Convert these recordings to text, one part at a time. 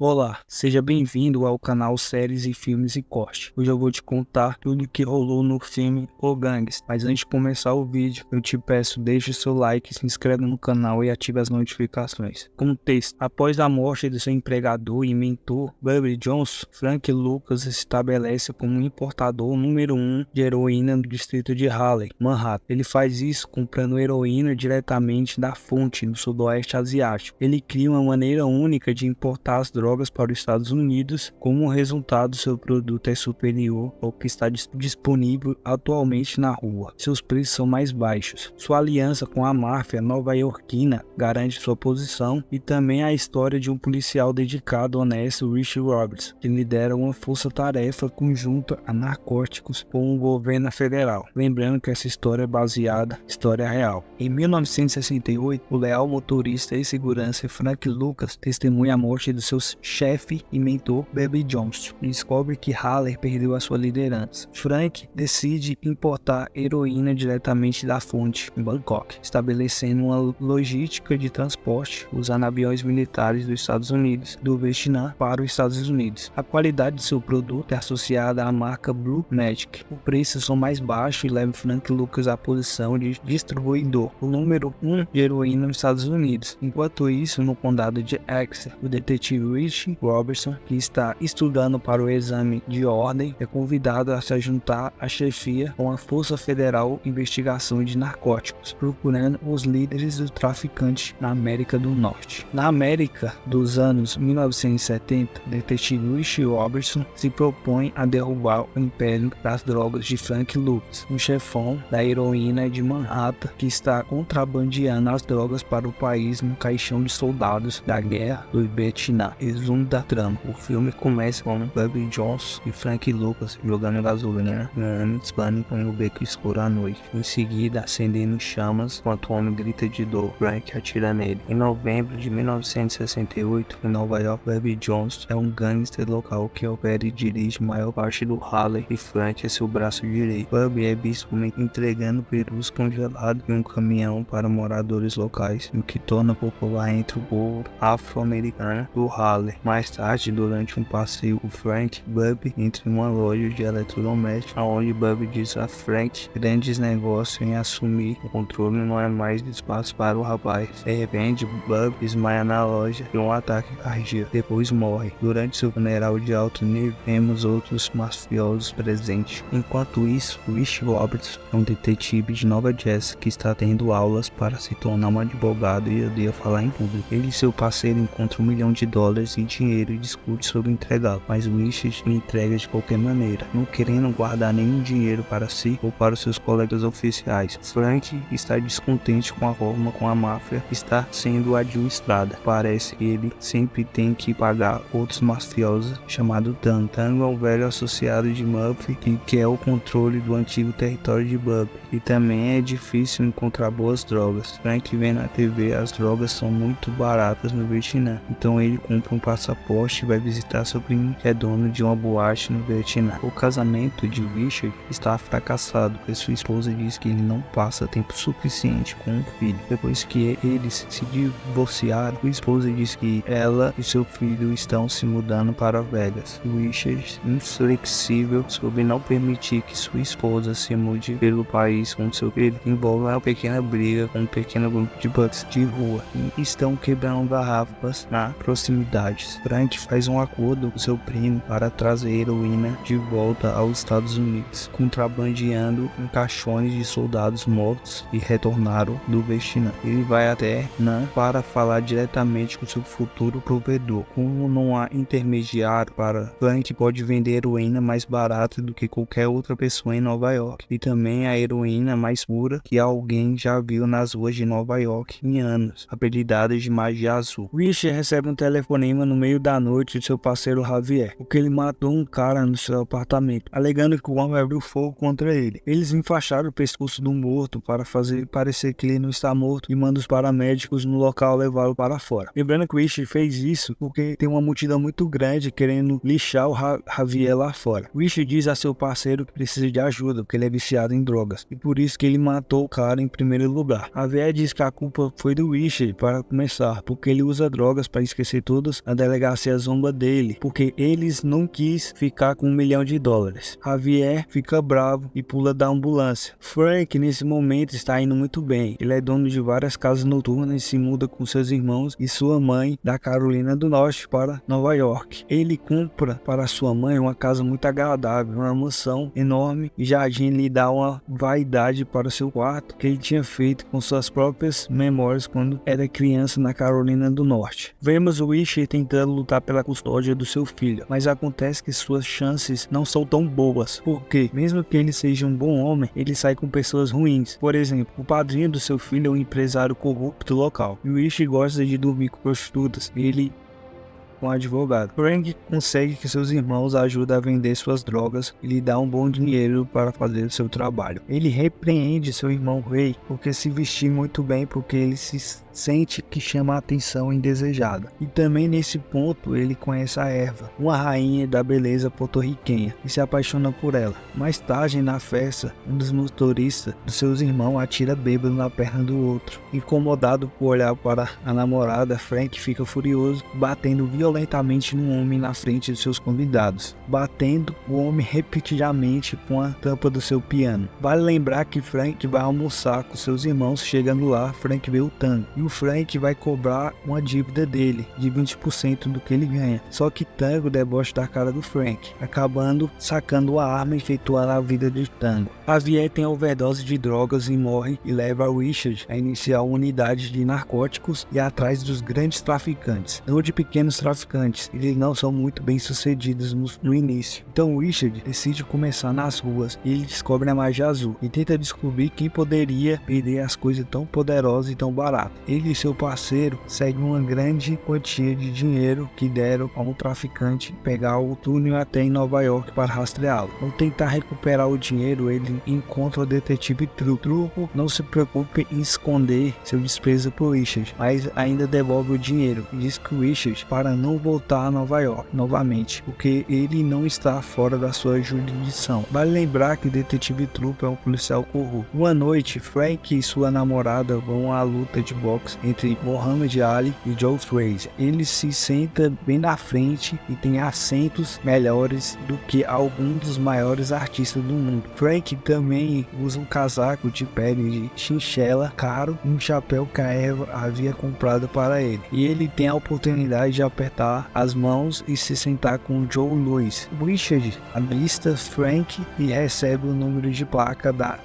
Olá, seja bem-vindo ao canal Séries e Filmes e Corte. Hoje eu vou te contar tudo o que rolou no filme O Gangues. Mas antes de começar o vídeo, eu te peço deixe seu like, se inscreva no canal e ative as notificações. Contexto: após a morte de seu empregador e mentor, Bobby Jones, Frank Lucas se estabelece como um importador número 1 de heroína no distrito de Harlem, Manhattan. Ele faz isso comprando heroína diretamente da fonte no sudoeste asiático. Ele cria uma maneira única de importar as drogas para os Estados Unidos. Como resultado, seu produto é superior ao que está disponível atualmente na rua. Seus preços são mais baixos. Sua aliança com a máfia nova-iorquina garante sua posição, e também a história de um policial dedicado, honesto, Rich Roberts, que lidera uma força-tarefa conjunta a narcóticos com o governo federal. Lembrando que essa história é baseada em história real. Em 1968, o leal motorista e segurança Frank Lucas testemunha a morte do seu chefe e mentor Bobby Jones e descobre que Haller perdeu a sua liderança. Frank decide importar heroína diretamente da fonte em Bangkok, estabelecendo uma logística de transporte usando aviões militares dos Estados Unidos do Vietnã para os Estados Unidos. A qualidade de seu produto é associada à marca Blue Magic. O preço são mais baixo e leva Frank Lucas à posição de distribuidor, o número 1 de heroína nos Estados Unidos. Enquanto isso, no condado de Exeter, o detetive Rich Robertson, que está estudando para o exame de ordem, é convidado a se juntar à chefia com a Força Federal Investigação de Narcóticos, procurando os líderes do traficante na América do Norte. Na América dos anos 1970, o detetive Rich Robertson se propõe a derrubar o império das drogas de Frank Lucas, um chefão da heroína de Manhattan que está contrabandeando as drogas para o país num caixão de soldados da guerra do Vietnã. Resumo da trama: o filme começa com Bobby Jones e Frank Lucas jogando gasolina no Hispânico com o beco escuro à noite. Em seguida, acendendo chamas enquanto o homem grita de dor. Frank atira nele. Em novembro de 1968, em Nova York, Bobby Jones é um gangster local que opera e dirige a maior parte do Harlem, e Frank é seu braço direito. Bobby é visto entregando perus congelados em um caminhão para moradores locais, o que torna popular entre o povo afro-americano do Harlem. Mais tarde, durante um passeio com Frank, Bobby entra em uma loja de eletrodomésticos, onde Bobby diz a Frank grandes negócios em assumir o controle, não é mais espaço para o rapaz. De repente, Bobby desmaia na loja de um ataque cardíaco, depois morre. Durante seu funeral de alto nível, vemos outros mafiosos presentes. Enquanto isso, Rich Roberts é um detetive de Nova Jersey que está tendo aulas para se tornar um advogado e odeia falar em público. Ele e seu parceiro encontram $1 milhão em dinheiro e discute sobre entregá-lo, mas Richard entrega de qualquer maneira, não querendo guardar nenhum dinheiro para si ou para os seus colegas oficiais. Frank está descontente com a forma como a máfia está sendo administrada. Parece que ele sempre tem que pagar outros mafiosos chamado Tango. Tango é um velho associado de Murphy que quer o controle do antigo território de Bubba, e também é difícil encontrar boas drogas. Frank vê na TV as drogas são muito baratas no Vietnã, então ele compra um passaporte e vai visitar seu primo, que é dono de uma boate no Vietnã. O casamento de Richard está fracassado, porque sua esposa diz que ele não passa tempo suficiente com o filho. Depois que eles se divorciaram, a esposa diz que ela e seu filho estão se mudando para Vegas. Richard, inflexível sobre não permitir que sua esposa se mude pelo país com seu filho, envolve uma pequena briga com um pequeno grupo de bugs de rua e estão quebrando garrafas na proximidades. Frank faz um acordo com seu primo para trazer heroína de volta aos Estados Unidos, contrabandeando em caixões de soldados mortos e retornaram do Vietnã. Ele vai até Nan para falar diretamente com seu futuro provedor. Como não há intermediário, Frank pode vender heroína mais barata do que qualquer outra pessoa em Nova York, e também a heroína mais pura que alguém já viu nas ruas de Nova York em anos, apelidada de magia azul. Richard recebe um telefonema no meio da noite de seu parceiro Javier, porque ele matou um cara no seu apartamento, alegando que o homem abriu fogo contra ele. Eles enfaixaram o pescoço do morto para fazer parecer que ele não está morto e manda os paramédicos no local levá-lo para fora. Lembrando que o Richard fez isso porque tem uma multidão muito grande querendo lixar o Javier lá fora. Richard diz a seu parceiro que precisa de ajuda porque ele é viciado em drogas, e por isso que ele matou o cara em primeiro lugar. Javier diz que a culpa foi do Richard para começar, porque ele usa drogas para esquecer todas A delegacia zomba dele, porque eles não quis ficar com $1 milhão. Javier fica bravo e pula da ambulância. Frank nesse momento está indo muito bem. Ele é dono de várias casas noturnas e se muda com seus irmãos e sua mãe da Carolina do Norte para Nova York. Ele compra para sua mãe uma casa muito agradável, uma mansão enorme, e Jardim lhe dá uma vaidade para o seu quarto que ele tinha feito com suas próprias memórias quando era criança na Carolina do Norte. Vemos o Richard tentando lutar pela custódia do seu filho, mas acontece que suas chances não são tão boas, porque mesmo que ele seja um bom homem, ele sai com pessoas ruins. Por exemplo, o padrinho do seu filho é um empresário corrupto local, e o Richard gosta de dormir com prostitutas, e ele um advogado. Frank consegue que seus irmãos ajudem a vender suas drogas e lhe dá um bom dinheiro para fazer o seu trabalho. Ele repreende seu irmão Ray porque se vestir muito bem, porque ele se sente que chama a atenção indesejada. E também nesse ponto ele conhece a Eva, uma rainha da beleza porto-riquenha, e se apaixona por ela. Mais tarde na festa, um dos motoristas dos seus irmãos atira bêbado na perna do outro. Incomodado por olhar para a namorada, Frank fica furioso, batendo violentamente no homem na frente de seus convidados, batendo o homem repetidamente com a tampa do seu piano. Vale lembrar que Frank vai almoçar com seus irmãos. Chegando lá, Frank vê o Tango, e o Frank vai cobrar uma dívida dele de 20% do que ele ganha. Só que Tango debocha da cara do Frank, acabando sacando a arma e efetuando a vida de Tango. Javier tem a overdose de drogas e morre, e leva Richard a iniciar uma unidade de narcóticos e atrás dos grandes traficantes, não de pequenos traficantes. Eles não são muito bem sucedidos no início. Então Richard decide começar nas ruas, e ele descobre a magia azul e tenta descobrir quem poderia perder as coisas tão poderosas e tão baratas. Ele e seu parceiro seguem uma grande quantia de dinheiro que deram a um traficante pegar o túnel até em Nova York para rastreá-lo. Ao tentar recuperar o dinheiro, ele encontra o detetive Truco. Truco não se preocupa em esconder seu desprezo por Richard, mas ainda devolve o dinheiro e diz que o Richard para não voltar a Nova York novamente, porque ele não está fora da sua jurisdição. Vale lembrar que o detetive Truco é um policial corrupto. Uma noite, Frank e sua namorada vão à luta de boxe entre Muhammad Ali e Joe Frazier. Ele se senta bem na frente e tem assentos melhores do que alguns dos maiores artistas do mundo. Frank também usa um casaco de pele de chinchela caro e um chapéu que a Eva havia comprado para ele. E ele tem a oportunidade de apertar as mãos e se sentar com Joe Louis. Richard avista Frank e recebe o número de placa da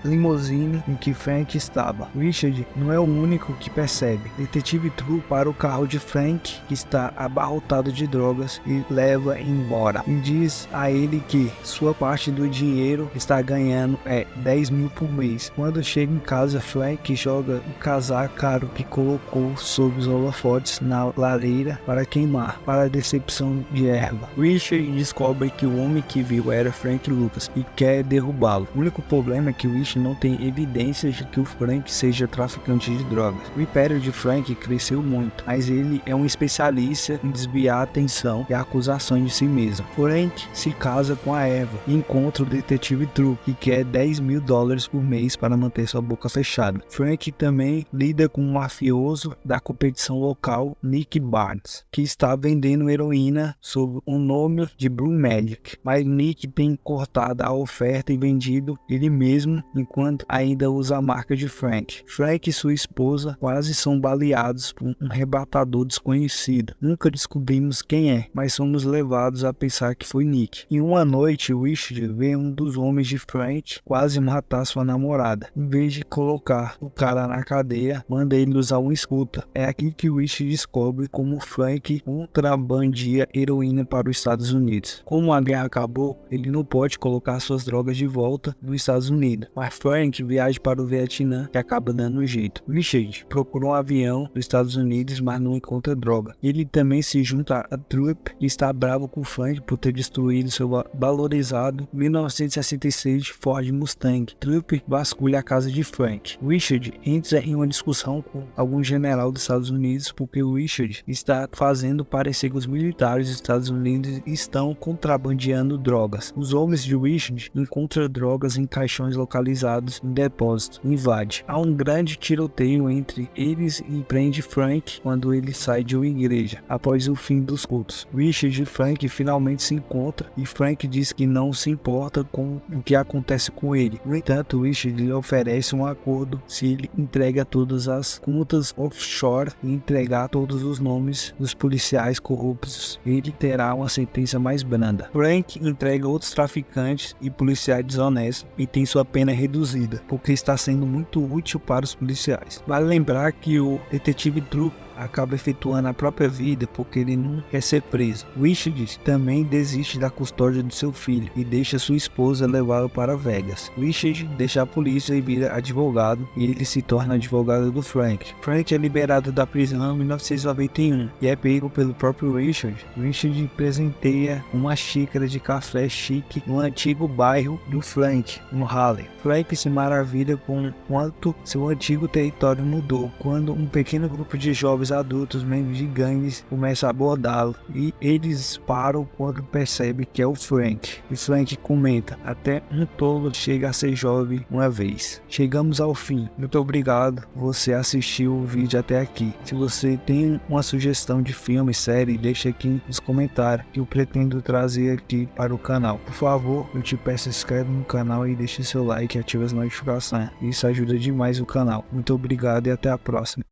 limusine em que Frank estava. Richard não é o único que percebe. Detetive True para o carro de Frank, que está abarrotado de drogas, e leva embora. E diz a ele que sua parte do dinheiro está ganhando é 10 mil por mês. Quando chega em casa, Frank joga o casaco caro que colocou sob os holofotes na lareira para queimar, para a decepção de Erva. Richard descobre que o homem que viu era Frank Lucas e quer derrubá-lo. O único problema é que o Richard não tem evidências de que o Frank seja traficante de drogas. O império de Frank cresceu muito, mas ele é um especialista em desviar a atenção e a acusação de si mesmo. Frank se casa com a Eva e encontra o detetive True, que quer 10 mil dólares por mês para manter sua boca fechada. Frank também lida com um mafioso da competição local, Nick Barnes, que está vendendo heroína sob o nome de Blue Magic, mas Nick tem cortado a oferta e vendido ele mesmo, enquanto ainda usa a marca de Frank. Frank e sua esposa quase são baleados por um arrebatador desconhecido. Nunca descobrimos quem é, mas somos levados a pensar que foi Nick. Em uma noite, Richard vê um dos homens de Frank quase matar sua namorada. Em vez de colocar o cara na cadeia, manda ele usar uma escuta. É aqui que Richard descobre como Frank contrabandia heroína para os Estados Unidos. Como a guerra acabou, ele não pode colocar suas drogas de volta nos Estados Unidos, mas Frank viaja para o Vietnã, que acaba dando um jeito. Richard procura um avião dos Estados Unidos, mas não encontra droga. Ele também se junta a Trupp e está bravo com Frank por ter destruído seu valorizado 1966 Ford Mustang. Trupp vasculha a casa de Frank. Richard entra em uma discussão com algum general dos Estados Unidos porque o Richard está fazendo parecer que os militares dos Estados Unidos estão contrabandeando drogas. Os homens de Richard encontram drogas em caixões localizados em depósito. Invade. Há um grande tiroteio entre entre eles e prende Frank quando ele sai de uma igreja, após o fim dos cultos. Richard e Frank finalmente se encontram e Frank diz que não se importa com o que acontece com ele. No entanto, Richard lhe oferece um acordo se ele entrega todas as contas offshore e entregar todos os nomes dos policiais corruptos. Ele terá uma sentença mais branda. Frank entrega outros traficantes e policiais desonestos e tem sua pena reduzida, porque está sendo muito útil para os policiais. Vale lembrar que o detetive True acaba efetuando a própria vida porque ele não quer ser preso. Richard também desiste da custódia do seu filho e deixa sua esposa levá-lo para Vegas. Richard deixa a polícia e vira advogado, e ele se torna advogado do Frank. Frank é liberado da prisão em 1991 e é pego pelo próprio Richard. Richard presenteia uma xícara de café chique no antigo bairro do Frank, no Harlem. Frank se maravilha com quanto seu antigo território mudou quando um pequeno grupo de jovens adultos, membros de gangues, começam a abordá-lo e eles param quando percebem que é o Frank. E Frank comenta: até um tolo chega a ser jovem uma vez. Chegamos ao fim. Muito obrigado você assistiu o vídeo até aqui. Se você tem uma sugestão de filme, série, deixa aqui nos comentários que eu pretendo trazer aqui para o canal. Por favor, eu te peço, se inscreve no canal e deixe seu like e ative as notificações. Isso ajuda demais o canal. Muito obrigado e até a próxima.